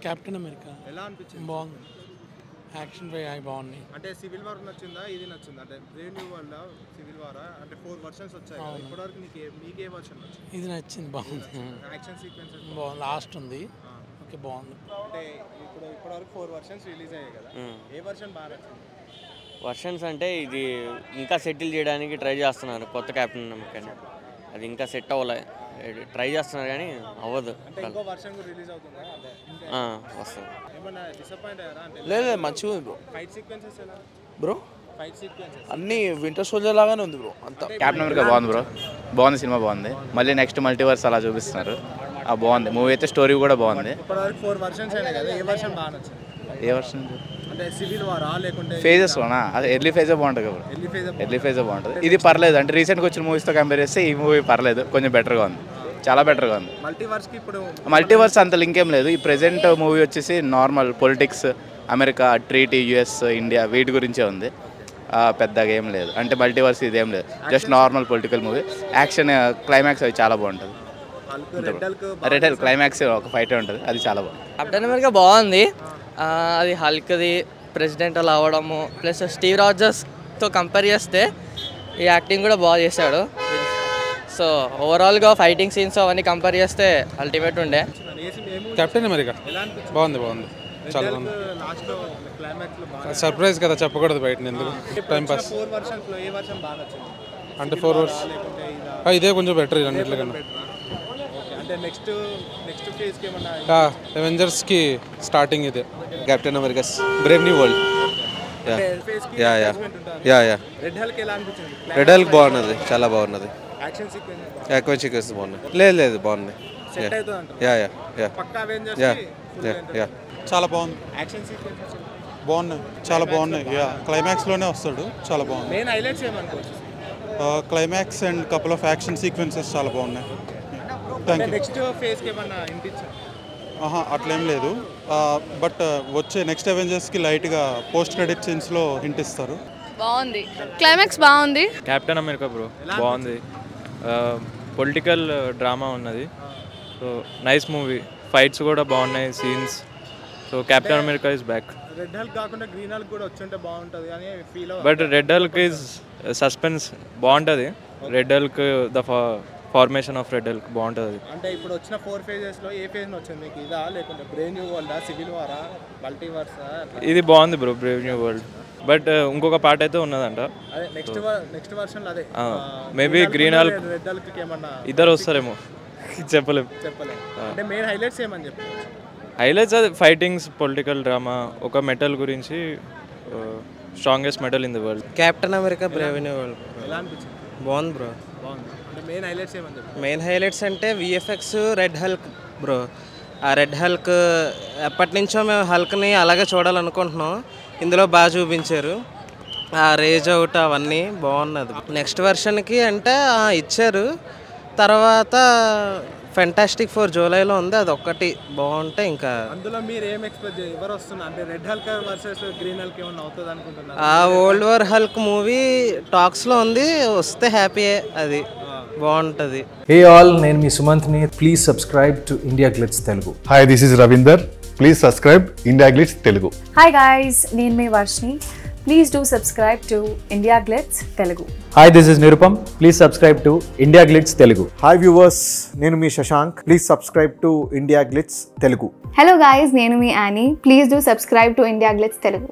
Captain America ఎలా అనిపించింది? బాగుంది, యాక్షన్ బాగున్నాయి. అంటే సివిల్ వార్ నచ్చిందా, ఇది నచ్చిందా? అంటే Brave new world civil war అంటే 4 వర్షన్స్ వచ్చాయి కదా, ఇప్పటివరకు నీకే వర్షన్ నచ్చింది? ఇది నచ్చింది, బాగుంది. యాక్షన్ సీక్వెన్సెస్ బాగుంది, లాస్ట్ ఉంది, ఓకే బాగుంది. అంటే ఇప్పటివరకు 4 వర్షన్స్ రిలీజ్ అయ్యాయి కదా, ఏ వర్షన్ బాగా నచ్చింది? వర్షన్స్ అంటే ఇది ఇంకా సెటిల్ చేయడానికి ట్రై చేస్తున్నారు కొత్త కెప్టెన్ అమెరికాని. అది ఇంకా సెట్ అవ్వలే, ట్రై చేస్తున్నారు కానీ అవ్వదు. అంటే ఇంకో వర్షన్ కూడా రిలీజ్ అవుతుందా? వస్తుంది. ఏమన్నా డిసప్పాయింట్ అయ్యారా? అంటే లేదు మంచిగా ఉంది బ్రో. ఫైట్ సీక్వెన్సెస్ ఎలా? బ్రో ఫైట్ సీక్వెన్సెస్ అన్ని వింటర్ సోల్జర్ లాగానే ఉంది బ్రో అంతా. కెప్టెన్ అమెరికా బాగుంది బ్రో, బాగుంది, సినిమా బాగుంది. మళ్ళీ నెక్స్ట్ మల్టీవర్స్ అలా చూపిస్తున్నారు, బాగుంది మూవీ అయితే. స్టోరీ కూడా బాగుంది. ఇప్పటివరకు 4 వర్షన్స్ అయినాయి కదా, ఏ వర్షన్ బాగా నచ్చింది? ఏ వర్షన్ అంటే సివిల్ వారా లేకుంటే ఫేజెస్లోనా? అది ఎర్లీ ఫేజే బాగుంటుంది కదా, ఎర్లీ ఫేజే బాగుంటుంది. ఇది పర్లేదు, అంటే రీసెంట్గా వచ్చిన మూవీస్తో కంపేర్ చేస్తే ఈ మూవీ పర్లేదు, కొంచెం బెటర్గా ఉంది, చాలా బెటర్గా ఉంది. మల్టీవర్స్కి ఇప్పుడు మల్టీవర్స్ అంత లింక్ ఏం లేదు. ఈ ప్రెజెంట్ మూవీ వచ్చేసి normal politics, America, treaty, US, India వీటి గురించే ఉంది, పెద్దగా ఏం లేదు. అంటే మల్టీవర్స్ ఇదేం లేదు, just normal political movie. Action climax అవి చాలా బాగుంటుంది. రెడ్ హెల్ క్లైమాక్స్ ఒక ఫైట్ ఉంటుంది, అది చాలా బాగుంది. కెప్టెన్ అమెరికా బాగుంది. అది హల్క్ది ప్రెసిడెంట్ అలా అవ్వడము, ప్లస్ స్టీవ్ రాజర్స్తో కంపేర్ చేస్తే ఈ యాక్టింగ్ కూడా బాగా చేశాడు. సో ఓవరాల్గా ఫైటింగ్ సీన్స్ అవన్నీ కంపేర్ చేస్తే అల్టిమేట్ ఉండే. కెప్టెన్ అమెరికా బాగుంది, చాలా బాగుంది. సర్ప్రైజ్ కదా, చెప్పకూడదు బయట, ఎందుకు టైం పాస్. అంటే 4 వర్స్ ఇదే కొంచెం బెటర్ అన్నిట్లో కన్నా. అవెంజర్స్కి స్టార్టింగ్ ఇదే. Captain America Brave new world. Red Hulk బాగున్నది, చాలా బాగున్నది. యాక్షన్ సీక్వెన్స్ బాగున్నాయి. లేదు బాగున్నాయి. చాలా బాగుంది, బాగున్నాయి, చాలా బాగున్నాయి. క్లైమాక్స్లోనే వస్తాడు, చాలా బాగుంది. Climax and couple of action sequences చాలా బాగున్నాయి. Thank you. అట్లేం లేదు, బట్ వచ్చే నెక్స్ట్ అవెంజర్స్కి లైట్గా పోస్ట్ క్రెడిట్ సీన్స్లో హింట్ ఇస్తారు. బాగుంది, క్లైమాక్స్ బాగుంది. కెప్టెన్ అమెరికా బ్రో బాగుంది, పొలిటికల్ డ్రామా ఉన్నది. సో నైస్ మూవీ, ఫైట్స్ కూడా బాగున్నాయి, scenes. So Captain America is back. Red Hulk కాకుండా గ్రీన్ హల్క్ కూడా వచ్చుంటే బాగుంటుంది అని feel. But red Hulk is suspense బాగుంటుంది. Red Hulk the formation of red Hulk బాగుంటుంది. అంటే ఇప్పుడు వచ్చిన 4 ఫేజెస్లో ఏ ఫేజ్ వచ్చింది మీకు? ఇదా లేకుంటే బ్రేవ్ న్యూ వరల్డా, సివిల్ వారా, మల్టీవర్సా? ఇది బాగుంది bro, Brave new world. But ఇంకొక పార్ట్ అయితే ఉన్నదంట. అదే నెక్స్ట్ వర్షన్ అదే maybe green Hulk, red Hulk ఏమన్నా ఇద్దరు వస్తారేమో, చెప్పలేము. అంటే మెయిన్ హైలైట్స్ ఏమని చెప్పారు? హైలైట్స్ అది ఫైటింగ్స్, పొలిటికల్ డ్రామా, ఒక మెటల్ గురించి, strongest metal in the world. Captain America Brave new world ఎలా అనిపించింది? బాగుంది బ్రో. అంటే మెయిన్ హైలైట్స్ ఏమని చెప్పారు? మెయిన్ హైలైట్స్ అంటే విఎఫ్ఎక్స్, రెడ్ హల్క్ బ్రో. ఆ రెడ్ హల్క్ ఎప్పటి నుంచో మేము హల్క్ని అలాగే చూడాలనుకుంటున్నాం, ఇందులో బాగా చూపించారు. ఆ రేజ్ అవుట్ అవన్నీ బాగున్నది. నెక్స్ట్ వర్షన్కి అంటే ఇచ్చారు. తర్వాత ఫెంటాస్టిక్ 4 జూలైలో ఉంది, అది ఒక్కటి బాగుంటే ఇంకా. అందులో మీరు ఏం ఎక్స్పెక్ట్ చేయాలి? ఎవరు వస్తున్నారు? అంటే red Hulk versus green Hulk ఏమన్నా అవుతుంది అనుకుంటున్నారు? ఆ వరల్డ్ వార్ హల్క్ మూవీ టాక్స్లో ఉంది, వస్తే హ్యాపీయే, అది బాగుంటుంది. హే ఆల్, నేను మీ సుమంత్ని. Please subscribe to India Glitz Telugu. Hi, this is Ravinder. Please subscribe India Glitz Telugu. Hi guys, నేను మీ Varshini. Please do subscribe to India Glitz Telugu. Hi, this is Nirupam. Please subscribe to India Glitz Telugu. Hi viewers, నేను మీ Shashank. Please subscribe to India Glitz Telugu. Hello guys, నేను మీ Annie. Please do subscribe to India Glitz Telugu.